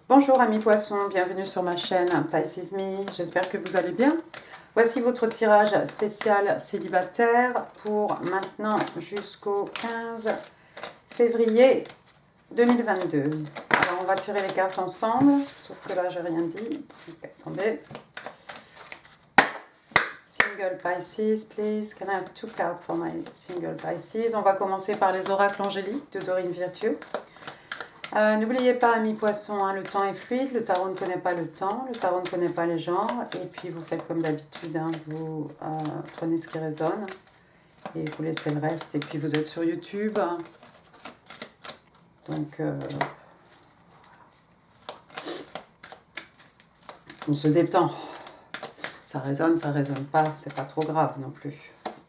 Bonjour amis poissons, bienvenue sur ma chaîne Pisces Me, j'espère que vous allez bien. Voici votre tirage spécial célibataire pour maintenant jusqu'au 15 février 2022. Alors on va tirer les cartes ensemble, sauf que là j'ai rien dit. Okay, attendez. Single Pisces, please. Can I have 2 cards for my single Pisces? On va commencer par les oracles angéliques de Dorine Virtue. N'oubliez pas, amis poissons, hein, le temps est fluide, le tarot ne connaît pas le temps, le tarot ne connaît pas les genres, et puis vous faites comme d'habitude, hein, vous prenez ce qui résonne, et vous laissez le reste, et puis vous êtes sur YouTube, hein. Donc on se détend, ça résonne pas, c'est pas trop grave non plus.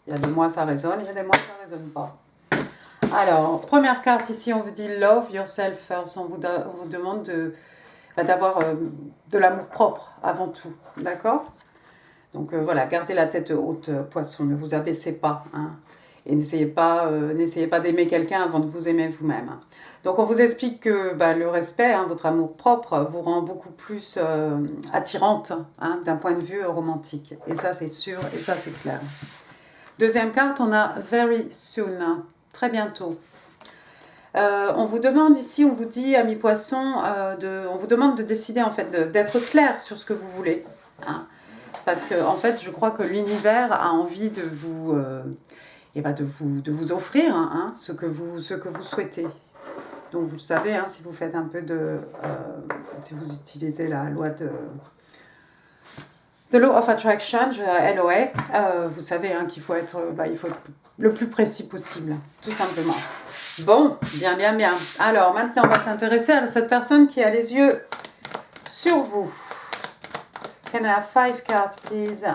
Il y a des mois ça résonne, il y a des mois ça résonne pas. Alors, première carte ici, on vous dit « Love yourself first ». On vous demande d'avoir de l'amour propre avant tout, d'accord? Donc voilà, gardez la tête haute, poisson, ne vous abaissez pas, hein, et n'essayez pas d'aimer quelqu'un avant de vous aimer vous-même. Donc on vous explique que le respect, hein, votre amour propre, vous rend beaucoup plus attirante, hein, d'un point de vue romantique. Et ça c'est sûr, et ça c'est clair. Deuxième carte, on a « Very soon ». Très bientôt. On vous demande ici, on vous dit, amis poissons, on vous demande de décider en fait, d'être clair sur ce que vous voulez. Hein, parce que en fait, je crois que l'univers a envie de vous, de vous offrir, hein, ce que vous souhaitez. Donc vous le savez, hein, si vous faites un peu si vous utilisez la loi de Law of Attraction, LOA, vous savez, hein, qu'il faut être, il faut être le plus précis possible, tout simplement. Bon, bien. Alors, maintenant, on va s'intéresser à cette personne qui a les yeux sur vous. Can I have 5 cards, please?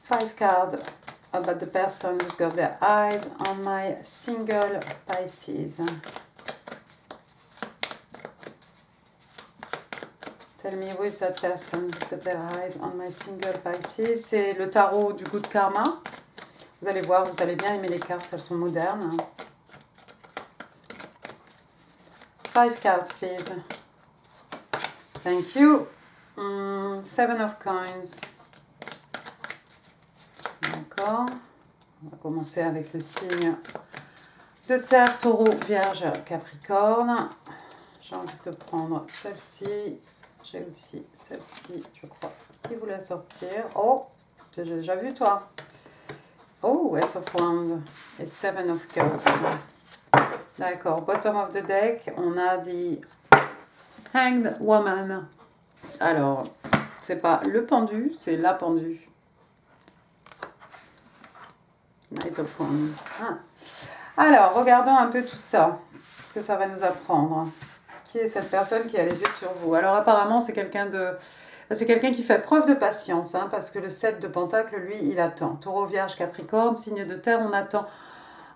5 cards about the person who's got their eyes on my single Pisces. Tell me who is that person who's got their eyes on my single Pisces. C'est le tarot du Good Karma. Vous allez voir, vous allez bien aimer les cartes, elles sont modernes. 5 cards, please. Thank you. 7 of coins. D'accord. On va commencer avec le signe de terre, taureau, vierge, capricorne. J'ai envie de prendre celle-ci. J'ai aussi celle-ci, je crois, qui voulait sortir. Oh, j'ai déjà vu toi. Oh, Ace of Wands et Seven of Cups. D'accord, bottom of the deck, on a dit Hanged Woman. Alors, c'est pas le pendu, c'est la pendue. Knight of Wands. Ah. Alors, regardons un peu tout ça. Ce que ça va nous apprendre. Qui est cette personne qui a les yeux sur vous? Alors, apparemment, c'est quelqu'un qui fait preuve de patience, hein, parce que le 7 de Pentacle, lui, il attend. Taureau, Vierge, Capricorne, signe de terre, on attend.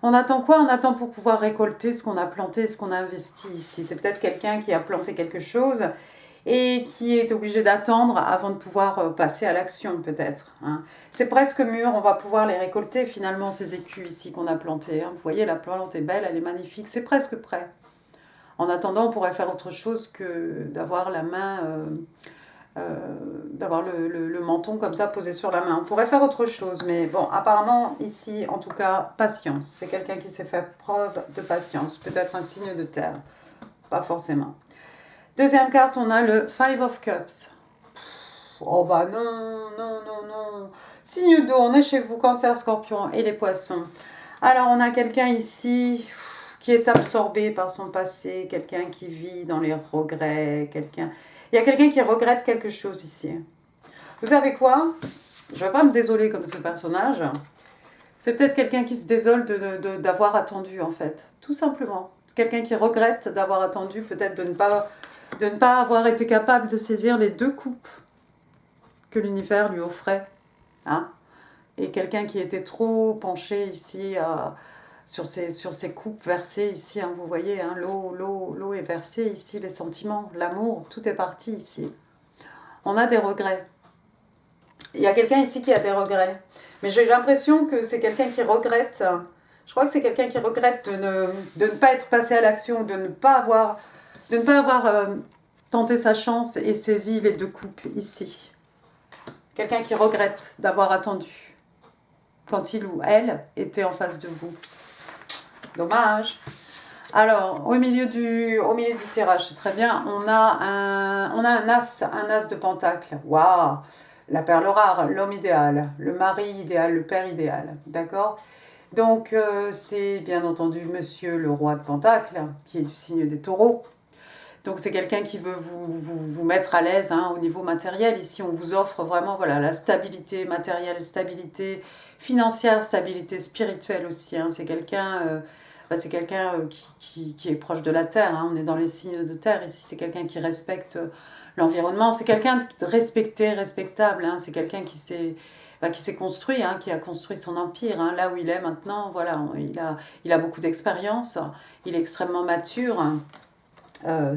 On attend quoi? On attend pour pouvoir récolter ce qu'on a planté, ce qu'on a investi ici. C'est peut-être quelqu'un qui a planté quelque chose et qui est obligé d'attendre avant de pouvoir passer à l'action, peut-être. Hein. C'est presque mûr, on va pouvoir les récolter, finalement, ces écus ici qu'on a plantés. Hein. Vous voyez, la plante est belle, elle est magnifique, c'est presque prêt. En attendant, on pourrait faire autre chose que d'avoir la main... d'avoir le menton comme ça posé sur la main. On pourrait faire autre chose, mais bon, apparemment, ici, en tout cas, patience. C'est quelqu'un qui s'est fait preuve de patience. Peut-être un signe de terre. Pas forcément. Deuxième carte, on a le Five of Cups. Oh bah non. Signe d'eau, on est chez vous, Cancer, Scorpion et les Poissons. Alors, on a quelqu'un ici qui est absorbé par son passé, quelqu'un qui vit dans les regrets, il y a quelqu'un qui regrette quelque chose ici. Vous savez quoi? Je ne vais pas me désoler comme ce personnage. C'est peut-être quelqu'un qui se désole d'avoir attendu, en fait. Tout simplement. C'est quelqu'un qui regrette d'avoir attendu, peut-être de ne pas avoir été capable de saisir les 2 coupes que l'univers lui offrait. Hein? Et quelqu'un qui était trop penché ici sur ces coupes versées ici, hein, vous voyez, hein, l'eau est versée ici, les sentiments, l'amour, tout est parti ici. On a des regrets. Il y a quelqu'un ici qui a des regrets. Mais j'ai l'impression que c'est quelqu'un qui regrette, je crois que c'est quelqu'un qui regrette de ne pas être passé à l'action, de ne pas avoir de ne pas avoir tenté sa chance et saisi les 2 coupes ici. Quelqu'un qui regrette d'avoir attendu quand il ou elle était en face de vous. Dommage. Alors, au milieu du tirage, c'est très bien. On a un as de pentacle. Waouh! La perle rare, l'homme idéal, le mari idéal, le père idéal. D'accord? Donc, c'est bien entendu monsieur le roi de pentacle, qui est du signe des taureaux. Donc, c'est quelqu'un qui veut vous mettre à l'aise hein, au niveau matériel. Ici, on vous offre vraiment voilà, la stabilité matérielle, stabilité financière, stabilité spirituelle aussi. Hein. C'est quelqu'un qui est proche de la terre. Hein. On est dans les signes de terre ici. C'est quelqu'un qui respecte l'environnement. C'est quelqu'un de respecté, respectable. Hein. C'est quelqu'un qui s'est construit, hein, qui a construit son empire. Hein. Là où il est maintenant, voilà, il a beaucoup d'expérience. Il est extrêmement mature.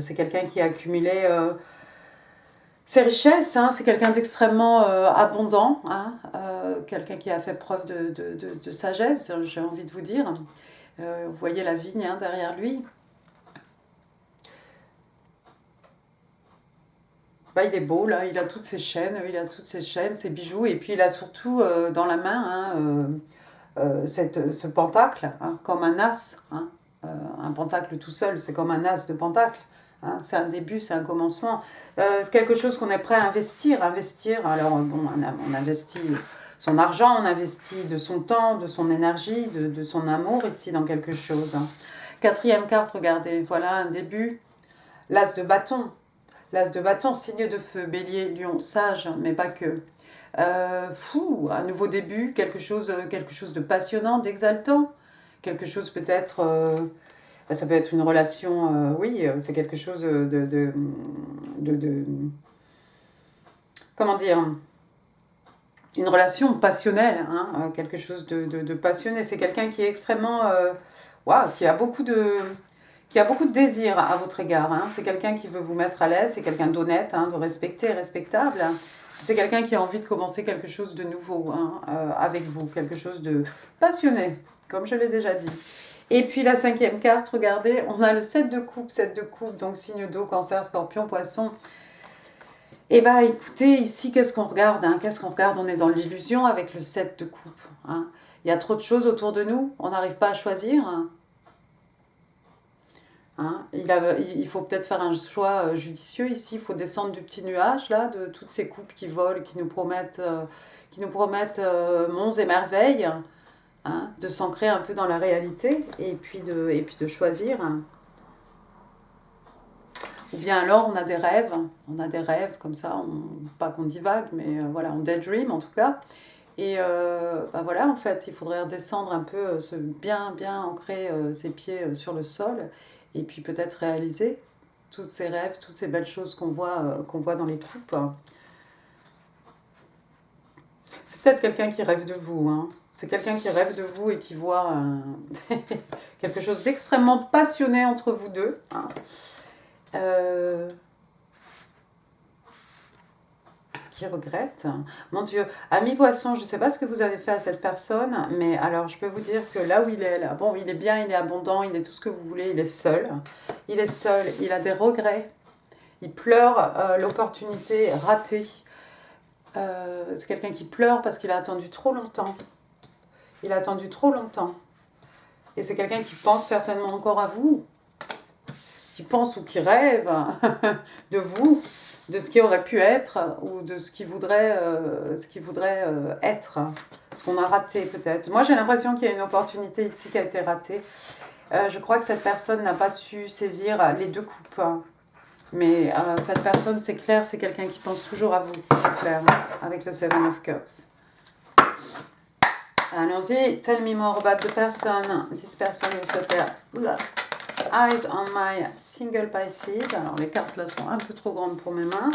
C'est quelqu'un qui a accumulé ses richesses. Hein. C'est quelqu'un d'extrêmement abondant. Hein. Quelqu'un qui a fait preuve de sagesse, j'ai envie de vous dire. Vous voyez la vigne hein, derrière lui. Bah, il est beau là, il a toutes ses chaînes, ses bijoux, et puis il a surtout dans la main hein, ce pentacle, hein, comme un as. Hein. Un pentacle tout seul, c'est comme un as de pentacle. Hein. C'est un début, c'est un commencement. C'est quelque chose qu'on est prêt à investir. Alors bon, on investit son argent, on investit de son temps, de son énergie, de son amour ici dans quelque chose. Hein. 4e carte, regardez, voilà un début. L'as de bâton. L'as de bâton, signe de feu, bélier, lion, sage, mais pas que. Un nouveau début, quelque chose de passionnant, d'exaltant. Quelque chose peut-être, ça peut être une relation, oui, c'est quelque chose comment dire, une relation passionnelle, hein, quelque chose de passionné. C'est quelqu'un qui est extrêmement, qui a beaucoup de désir à votre égard. Hein. C'est quelqu'un qui veut vous mettre à l'aise, c'est quelqu'un d'honnête, hein, de respecté, respectable. C'est quelqu'un qui a envie de commencer quelque chose de nouveau hein, avec vous, quelque chose de passionné, comme je l'ai déjà dit. Et puis la 5e carte, regardez, on a le 7 de coupe, donc signe d'eau, cancer, scorpion, poisson. Eh bien écoutez, ici, qu'est-ce qu'on regarde hein? Qu'est-ce qu'on regarde? On est dans l'illusion avec le 7 de coupe. Hein. Il y a trop de choses autour de nous, on n'arrive pas à choisir. Hein. Il faut peut-être faire un choix judicieux ici, il faut descendre du petit nuage là, de toutes ces coupes qui volent, qui nous promettent monts et merveilles, hein, de s'ancrer un peu dans la réalité et puis de choisir. Hein. Ou bien alors on a des rêves comme ça, pas qu'on divague, mais voilà, on daydream en tout cas. Et voilà, en fait, il faudrait redescendre un peu, bien ancrer ses pieds sur le sol, et puis peut-être réaliser tous ces rêves, toutes ces belles choses qu'on voit dans les coupes. C'est peut-être quelqu'un qui rêve de vous, hein. C'est quelqu'un qui rêve de vous et qui voit quelque chose d'extrêmement passionné entre vous deux. Hein. Qui regrette. Mon Dieu, ami poisson, je ne sais pas ce que vous avez fait à cette personne, mais alors je peux vous dire que là où il est, là, bon, il est bien, il est abondant, il est tout ce que vous voulez, il est seul, il a des regrets, il pleure l'opportunité ratée. C'est quelqu'un qui pleure parce qu'il a attendu trop longtemps. Il a attendu trop longtemps. Et c'est quelqu'un qui pense certainement encore à vous, qui pense ou qui rêve de vous, de ce qui aurait pu être ou de ce qu'il voudrait, être, ce qu'on a raté peut-être. Moi j'ai l'impression qu'il y a une opportunité ici qui a été ratée. Je crois que cette personne n'a pas su saisir les 2 coupes. Hein. Mais cette personne, c'est clair, c'est quelqu'un qui pense toujours à vous, c'est clair, avec le 7 of Cups. Allons-y, tell me more about the person. This person who's got their eyes on my single Pisces. Alors les cartes là sont un peu trop grandes pour mes mains.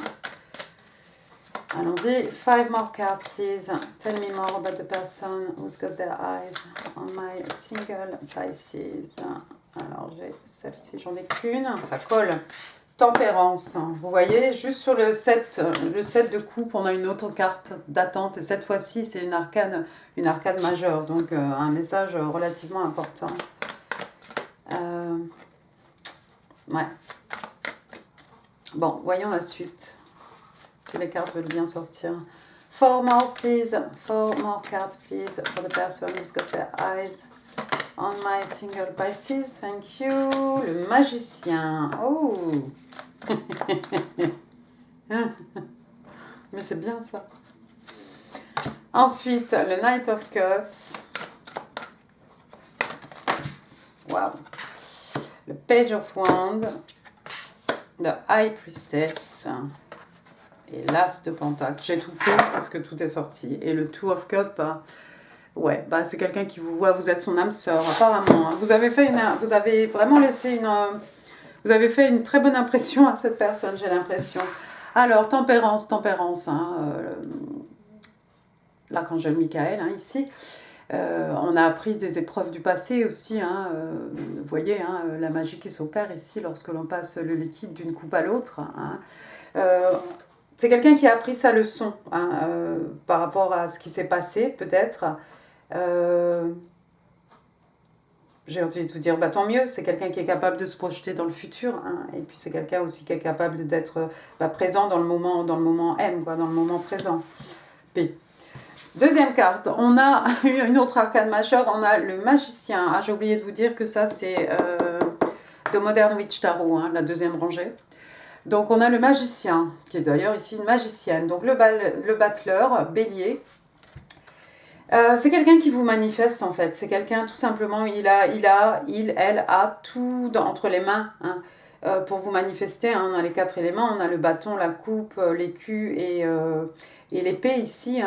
Allons-y, 5 more cards please. Tell me more about the person who's got their eyes on my single Pisces. Alors j'ai celle-ci, j'en ai qu'une, ça colle. Tempérance, vous voyez, juste sur le 7 de coupe, on a une autre carte d'attente, et cette fois-ci, c'est une arcane majeure, donc un message relativement important. Ouais. Bon, voyons la suite. Si les cartes veulent bien sortir. 4 more, please. 4 more cards, please, for the person who's got their eyes on my single Pisces. Thank you. Le magicien. Oh. Mais c'est bien ça. Ensuite, le Knight of Cups. Wow. Le Page of Wands. The High Priestess. Et l'As de Pentacle. J'ai tout fait parce que tout est sorti. Et le Two of Cups, ouais, bah c'est quelqu'un qui vous voit, vous êtes son âme sœur, apparemment. Vous avez vraiment laissé vous avez fait une très bonne impression à cette personne, j'ai l'impression. Alors, tempérance, l'archange Michael, ici. On a appris des épreuves du passé aussi, vous voyez, la magie qui s'opère ici lorsque l'on passe le liquide d'une coupe à l'autre. C'est quelqu'un qui a appris sa leçon par rapport à ce qui s'est passé, peut-être. J'ai envie de vous dire, tant mieux, c'est quelqu'un qui est capable de se projeter dans le futur, et puis c'est quelqu'un aussi qui est capable d'être présent dans le moment M, dans le moment présent. P. Deuxième carte, on a une autre arcane majeure, on a le magicien. Ah, j'ai oublié de vous dire que ça c'est de Modern Witch Tarot, la deuxième rangée. Donc on a le magicien, qui est d'ailleurs ici une magicienne. Donc le battleur, bélier. C'est quelqu'un qui vous manifeste en fait. C'est quelqu'un tout simplement, elle a tout entre les mains pour vous manifester. On a les 4 éléments, on a le bâton, la coupe, l'écu et l'épée ici.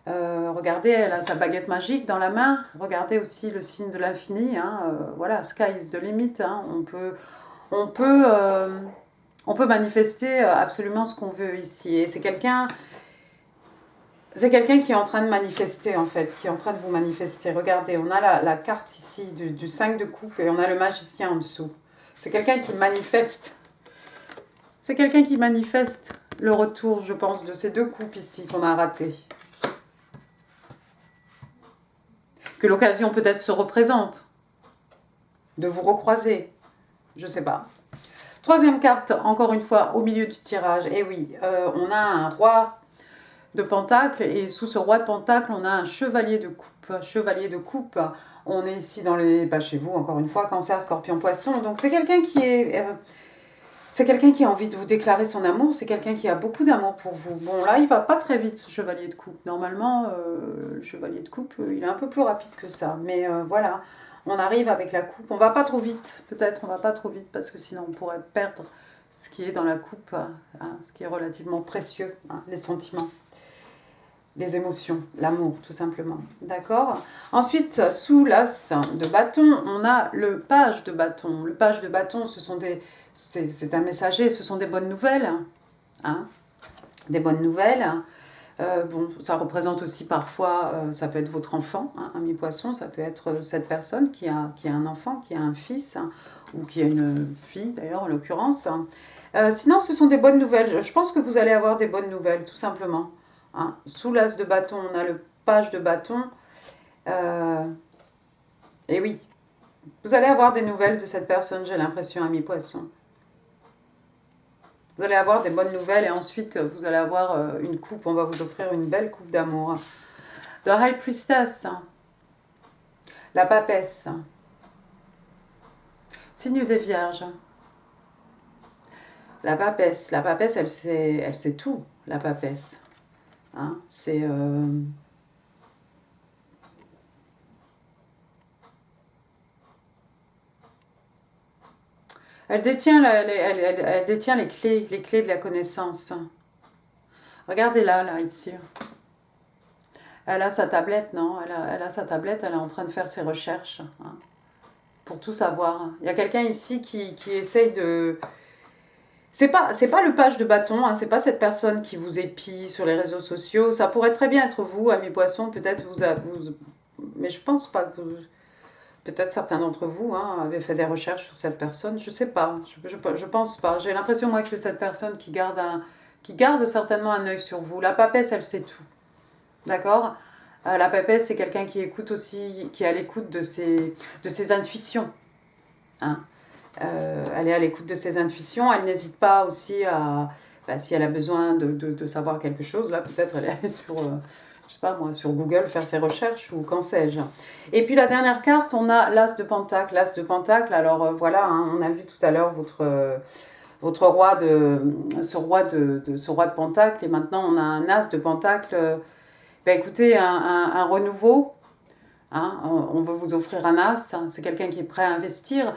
Regardez, elle a sa baguette magique dans la main. Regardez aussi le signe de l'infini. Voilà, sky is the limit. On peut manifester absolument ce qu'on veut ici. Et c'est quelqu'un qui est en train de manifester, en fait, qui est en train de vous manifester. Regardez, on a la carte ici du 5 de coupe et on a le magicien en dessous. C'est quelqu'un qui manifeste. C'est quelqu'un qui manifeste le retour, je pense, de ces 2 coupes ici qu'on a ratées. Que l'occasion peut-être se représente. De vous recroiser. Je sais pas. Troisième carte, encore une fois, au milieu du tirage. Et oui, on a un roi de pentacle et sous ce roi de pentacle, on a un chevalier de coupe. Chevalier de coupe, on est ici dans chez vous, encore une fois, cancer, scorpion, poisson. Donc c'est quelqu'un qui est... c'est quelqu'un qui a envie de vous déclarer son amour, c'est quelqu'un qui a beaucoup d'amour pour vous. Bon, là, il va pas très vite, ce chevalier de coupe. Normalement, le chevalier de coupe, il est un peu plus rapide que ça. Mais voilà, on arrive avec la coupe. On va pas trop vite, peut-être, on va pas trop vite, parce que sinon, on pourrait perdre ce qui est dans la coupe, ce qui est relativement précieux, les sentiments, les émotions, l'amour, tout simplement. D'accord ? Ensuite, sous l'as de bâton, on a le page de bâton. Le page de bâton, c'est un messager, ce sont des bonnes nouvelles. Des bonnes nouvelles. Bon, ça représente aussi parfois, ça peut être votre enfant, un mi-poisson, ça peut être cette personne qui a un enfant, qui a un fils, ou qui a une fille d'ailleurs en l'occurrence. Sinon, ce sont des bonnes nouvelles. Je pense que vous allez avoir des bonnes nouvelles, tout simplement. Sous l'as de bâton, on a le page de bâton. Et oui, vous allez avoir des nouvelles de cette personne, j'ai l'impression, à mi-poisson. Vous allez avoir des bonnes nouvelles et ensuite vous allez avoir une coupe, on va vous offrir une belle coupe d'amour. The High Priestess, la papesse, signe des vierges. La papesse, elle sait tout, la papesse. C'est... Elle détient, elle détient les clés de la connaissance. Regardez là, ici. Elle a sa tablette, non ? Elle a sa tablette, elle est en train de faire ses recherches pour tout savoir. Il y a quelqu'un ici qui essaye de... C'est pas le page de bâton, c'est pas cette personne qui vous épie sur les réseaux sociaux. Ça pourrait très bien être vous, amis poissons, peut-être vous... Mais je pense pas que vous... Peut-être certains d'entre vous avaient fait des recherches sur cette personne, je sais pas, je pense pas. J'ai l'impression moi que c'est cette personne qui garde certainement un œil sur vous. La papesse, elle sait tout, d'accord ? La papesse, c'est quelqu'un qui écoute aussi, qui est à l'écoute de ses intuitions. Elle est à l'écoute de ses intuitions. Elle n'hésite pas aussi à... si elle a besoin de savoir quelque chose, là, peut-être elle est allée sur... je sais pas moi, sur Google, faire ses recherches ou qu'en sais-je. Et puis la dernière carte, on a l'As de Pentacle. L'As de Pentacle, alors voilà, hein, on a vu tout à l'heure votre roi ce roi de Pentacle, et maintenant on a un As de Pentacle. Écoutez, un renouveau, hein, on veut vous offrir un As, hein, c'est quelqu'un qui est prêt à investir.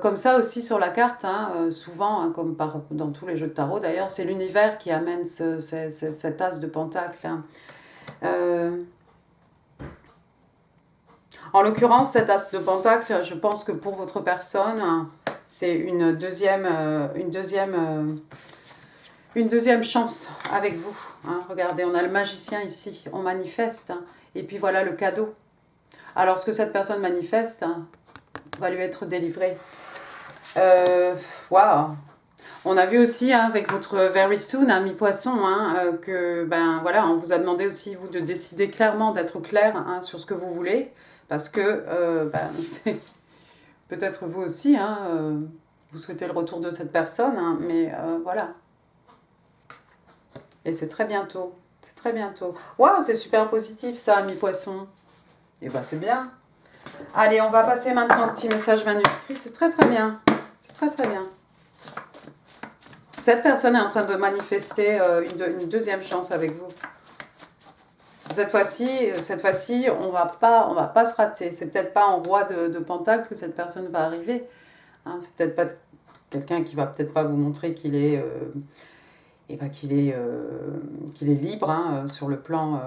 Comme ça aussi sur la carte, hein, souvent, hein, comme dans tous les jeux de tarot d'ailleurs, c'est l'univers qui amène cet As de Pentacle. Hein. En l'occurrence, cet As de Pentacle, je pense que pour votre personne, hein, c'est une deuxième chance avec vous. Hein. Regardez, on a le magicien ici, on manifeste. Hein. Et puis voilà le cadeau. Alors ce que cette personne manifeste hein, va lui être délivré. Waouh! On a vu aussi hein, avec votre Very Soon, hein, mi-poisson, hein, que ben voilà, on vous a demandé aussi vous de décider clairement, d'être clair hein, sur ce que vous voulez, parce que c'est peut-être vous aussi, hein, vous souhaitez le retour de cette personne, hein, mais voilà. Et c'est très bientôt, c'est très bientôt. Waouh, c'est super positif ça, mi-poisson. Et ben c'est bien. Allez, on va passer maintenant au petit message manuscrit, c'est très très bien, c'est très très bien. Cette personne est en train de manifester une deuxième chance avec vous. Cette fois-ci, on va pas se rater. C'est peut-être pas en roi de Pentacle que cette personne va arriver. Hein, c'est peut-être pas quelqu'un qui va peut-être pas vous montrer qu'il est, qu'il est libre hein, sur le plan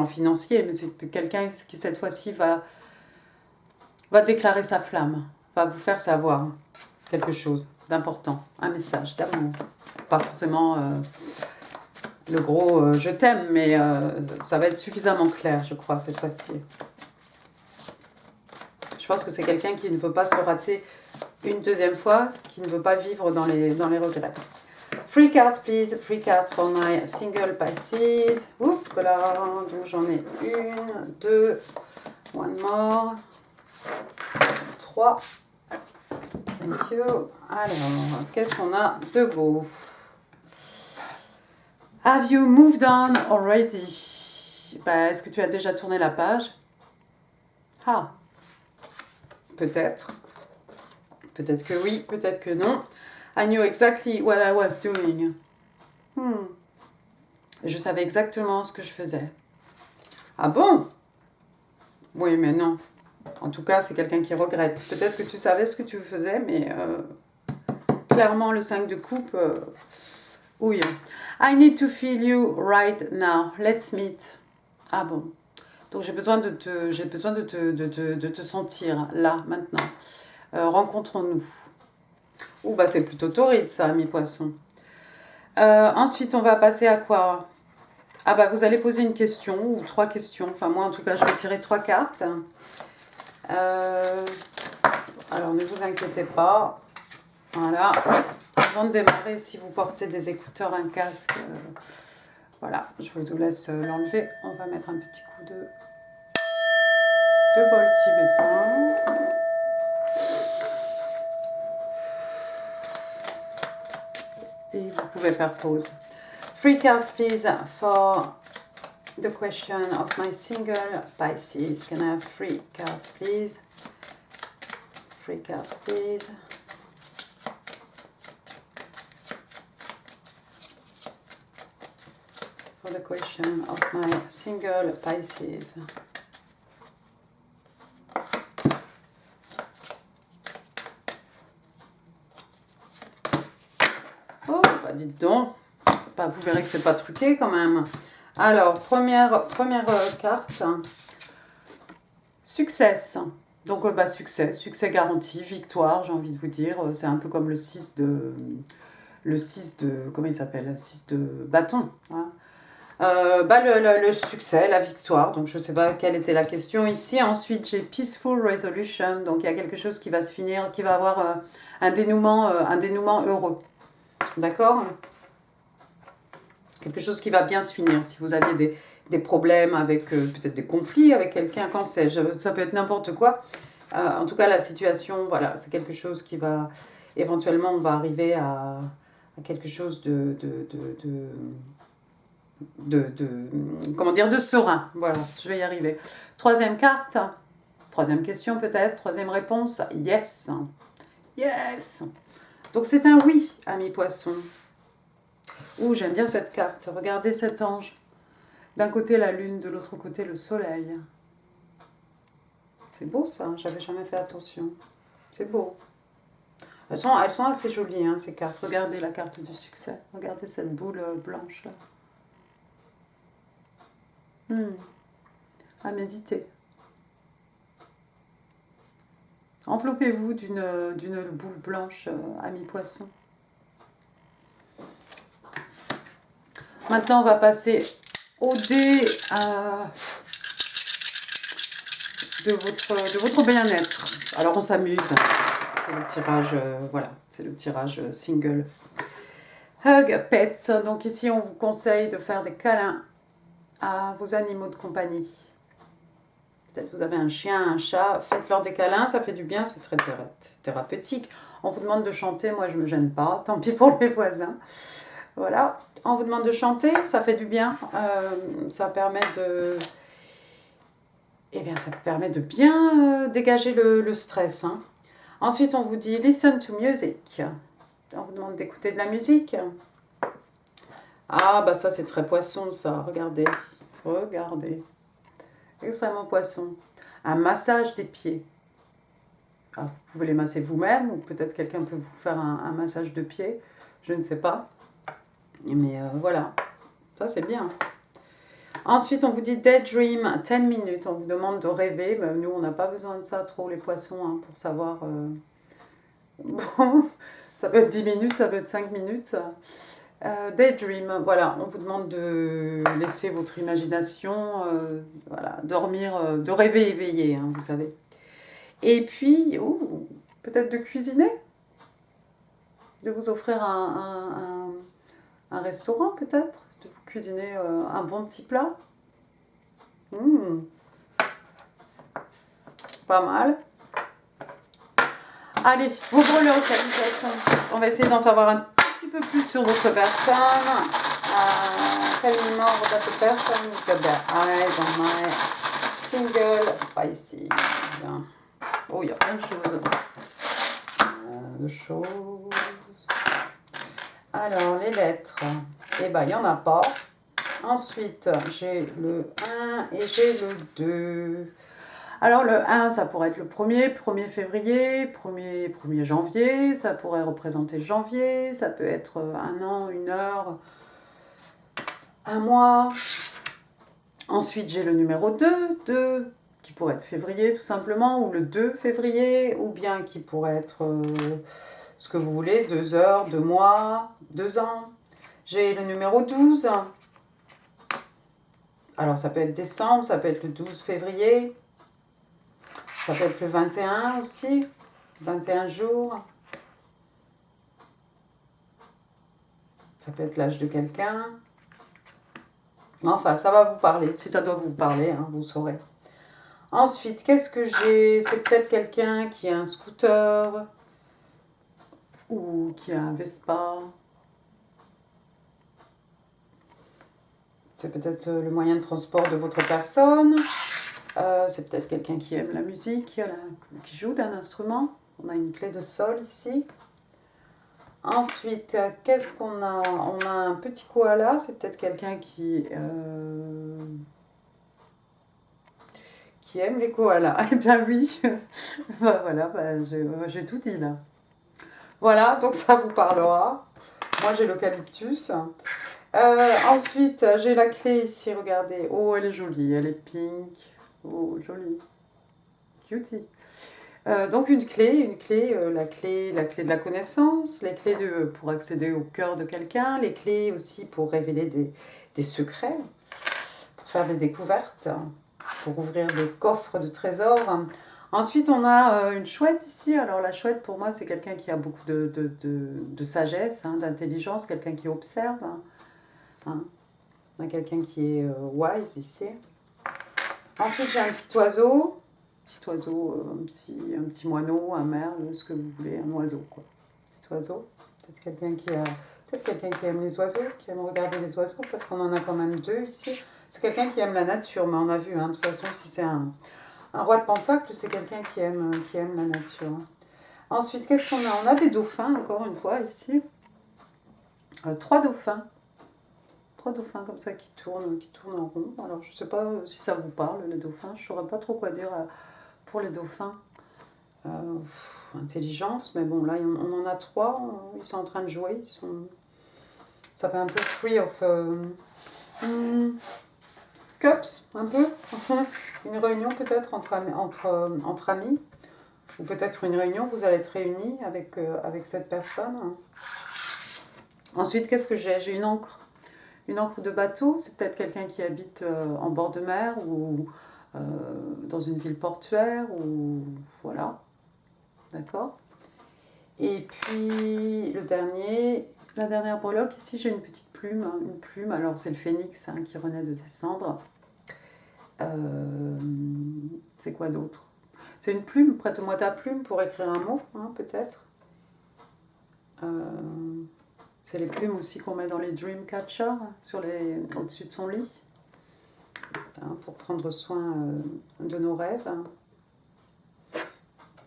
financier, mais c'est quelqu'un qui cette fois-ci va déclarer sa flamme, va vous faire savoir quelque chose d'important, un message d'amour. Pas forcément le gros je t'aime, mais ça va être suffisamment clair, je crois, cette fois-ci. Je pense que c'est quelqu'un qui ne veut pas se rater une deuxième fois, qui ne veut pas vivre dans les regrets. Free cards, please. Free cards for my single Pisces. Oups, voilà, donc j'en ai une, deux, one more, trois. Thank you. Alors, qu'est-ce qu'on a de beau? Have you moved on already? Est-ce que tu as déjà tourné la page? Ah, peut-être. Peut-être que oui, peut-être que non. I knew exactly what I was doing. Je savais exactement ce que je faisais. Ah bon? Oui, mais non. En tout cas, c'est quelqu'un qui regrette. Peut-être que tu savais ce que tu faisais, mais clairement, le 5 de coupe, oui. I need to feel you right now. Let's meet. Ah bon. Donc j'ai besoin de te sentir là, maintenant. Rencontrons-nous. Ouh, c'est plutôt torride ça, mi-poisson. Ensuite, on va passer à quoi? Ah vous allez poser une question ou 3 questions. Enfin, moi, en tout cas, je vais tirer 3 cartes. Alors, ne vous inquiétez pas. Voilà. Avant de démarrer, si vous portez des écouteurs, un casque, voilà, je vous laisse l'enlever. On va mettre un petit coup de bol tibétain. Et vous pouvez faire pause. 3 cards, please, for the question of my single Pisces. Can I have 3 cards, please? 3 cards, please. For the question of my single Pisces. Oh, dites donc. Vous verrez que c'est pas truqué quand même. Alors, première carte. Success. Donc, succès garanti, victoire, j'ai envie de vous dire. C'est un peu comme le 6 de... comment il s'appelle? Le 6 de bâton. Hein. Le succès, la victoire. Donc, je ne sais pas quelle était la question ici. Ensuite, j'ai Peaceful Resolution. Donc, il y a quelque chose qui va se finir, qui va avoir un dénouement heureux. D'accord? Quelque chose qui va bien se finir. Si vous aviez des problèmes avec peut-être des conflits avec quelqu'un, quand sais-je, ça peut être n'importe quoi. En tout cas, la situation, voilà, c'est quelque chose qui va... Éventuellement, on va arriver à quelque chose comment dire, de serein. Voilà, je vais y arriver. Troisième carte, troisième question peut-être, troisième réponse, yes. Yes. Donc c'est un oui, ami poisson. Ouh, j'aime bien cette carte. Regardez cet ange. D'un côté la lune, de l'autre côté le soleil. C'est beau ça, j'avais jamais fait attention. C'est beau. Elles sont assez jolies, hein, ces cartes. Regardez la carte du succès. Regardez cette boule blanche là. À méditer. Enveloppez-vous d'une boule blanche, ami poisson. Maintenant, on va passer au dé de votre bien-être. Alors, on s'amuse. C'est le tirage, voilà, c'est le tirage single. Hug Pets. Donc ici, on vous conseille de faire des câlins à vos animaux de compagnie. Peut-être vous avez un chien, un chat, faites-leur des câlins, ça fait du bien, c'est très thérapeutique. On vous demande de chanter, moi je ne me gêne pas, tant pis pour les voisins. Voilà, on vous demande de chanter, ça fait du bien, ça permet de... Eh bien, ça permet de bien dégager le stress. Hein. Ensuite, on vous dit « Listen to music ». On vous demande d'écouter de la musique. Ah, bah ça c'est très poisson ça, regardez, regardez. Extrêmement poisson. Un massage des pieds. Alors, vous pouvez les masser vous-même, ou peut-être quelqu'un peut vous faire un massage de pieds, je ne sais pas. Mais voilà, ça c'est bien. Ensuite, on vous dit Daydream 10 minutes, on vous demande de rêver. Ben, nous, on n'a pas besoin de ça trop, les poissons, hein, pour savoir... Bon, ça peut être 10 minutes, ça peut être 5 minutes. Daydream, voilà, on vous demande de laisser votre imagination, voilà, dormir, de rêver éveillé, hein, vous savez. Et puis, peut-être de cuisiner, de vous offrir un restaurant peut-être, de vous cuisiner un bon petit plat. Pas mal. Allez, vos breloques, salutations. On va essayer d'en savoir un petit peu plus sur votre personne. Tell me more about the person who's got their eyes on my single. Pas ici. Bien. Oh, il y a plein de choses. Alors, les lettres. Eh bien, il n'y en a pas. Ensuite, j'ai le 1 et j'ai le 2. Alors, le 1, ça pourrait être le 1er février, 1er janvier. Ça pourrait représenter janvier. Ça peut être un an, une heure, un mois. Ensuite, j'ai le numéro 2 qui pourrait être février tout simplement, ou le 2 février, ou bien qui pourrait être ce que vous voulez, 2 heures, 2 mois, 2 ans. J'ai le numéro 12. Alors, ça peut être décembre, ça peut être le 12 février. Ça peut être le 21 aussi, 21 jours. Ça peut être l'âge de quelqu'un. Enfin, ça va vous parler. Si ça doit vous parler, hein, vous saurez. Ensuite, qu'est-ce que j'ai? C'est peut-être quelqu'un qui a un scooter ou qui a un Vespa. C'est peut-être le moyen de transport de votre personne. C'est peut-être quelqu'un qui aime la musique, qui joue d'un instrument. On a une clé de sol ici. Ensuite, qu'est-ce qu'on a? On a un petit koala. C'est peut-être quelqu'un qui aime les koalas. Eh bien oui, voilà, j'ai tout dit là. Voilà, donc ça vous parlera. Moi j'ai l'eucalyptus. Ensuite, j'ai la clé ici, regardez. Oh, elle est jolie, elle est pink. Oh, jolie. Cutie. Donc une clé, la clé de la connaissance, les clés pour accéder au cœur de quelqu'un, les clés aussi pour révéler des secrets, pour faire des découvertes, pour ouvrir des coffres de trésors. Ensuite, on a une chouette ici. Alors la chouette, pour moi, c'est quelqu'un qui a beaucoup de sagesse, hein, d'intelligence, quelqu'un qui observe. Hein. On a quelqu'un qui est wise ici. Ensuite, j'ai un petit oiseau. petit oiseau, un petit moineau, un merle, ce que vous voulez, un oiseau, quoi. Petit oiseau. Peut-être quelqu'un qui aime les oiseaux, qui aime regarder les oiseaux, parce qu'on en a quand même deux ici. C'est quelqu'un qui aime la nature, mais on a vu, hein, de toute façon, si c'est un roi de pentacle, c'est quelqu'un qui aime la nature. Ensuite, qu'est-ce qu'on a? On a des dauphins, encore une fois, ici. 3 dauphins. 3 dauphins comme ça qui tournent en rond. Alors, je ne sais pas si ça vous parle, les dauphins. Je ne saurais pas trop quoi dire pour les dauphins. Intelligence, mais bon, là, on en a 3. Ils sont en train de jouer. Ça fait un peu free of cups, un peu. Une réunion peut-être entre amis. Ou peut-être une réunion, vous allez être réunis avec cette personne. Ensuite, qu'est-ce que j'ai? J'ai une encre. Une encre de bateau, c'est peut-être quelqu'un qui habite en bord de mer ou dans une ville portuaire, ou voilà. D'accord. Et puis, la dernière breloque, ici, j'ai une petite plume. Hein, une plume, alors c'est le phénix hein, qui renaît de ses cendres. C'est quoi d'autre? C'est une plume, prête-moi ta plume pour écrire un mot, hein, peut-être. C'est les plumes aussi qu'on met dans les dream catchers, au-dessus de son lit, hein, pour prendre soin de nos rêves. Hein.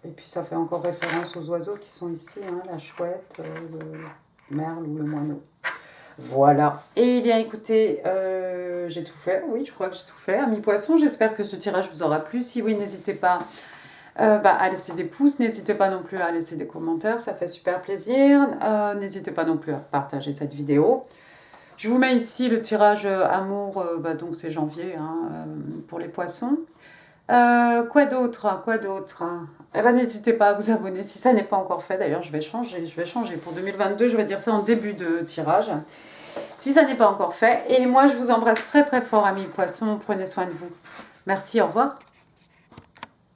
Et puis ça fait encore référence aux oiseaux qui sont ici, hein, la chouette, le merle ou le moineau. Voilà. Eh bien écoutez, j'ai tout fait, oui, je crois que j'ai tout fait. Amis poissons, j'espère que ce tirage vous aura plu. Si oui, n'hésitez pas à laisser des pouces, n'hésitez pas non plus à laisser des commentaires, ça fait super plaisir. N'hésitez pas non plus à partager cette vidéo. Je vous mets ici le tirage amour, donc c'est janvier hein, pour les poissons. Quoi d'autre? Eh ben, n'hésitez pas à vous abonner si ça n'est pas encore fait. D'ailleurs, je vais changer pour 2022, je vais dire ça en début de tirage. Si ça n'est pas encore fait. Et moi, je vous embrasse très très fort, amis poissons. Prenez soin de vous. Merci, au revoir.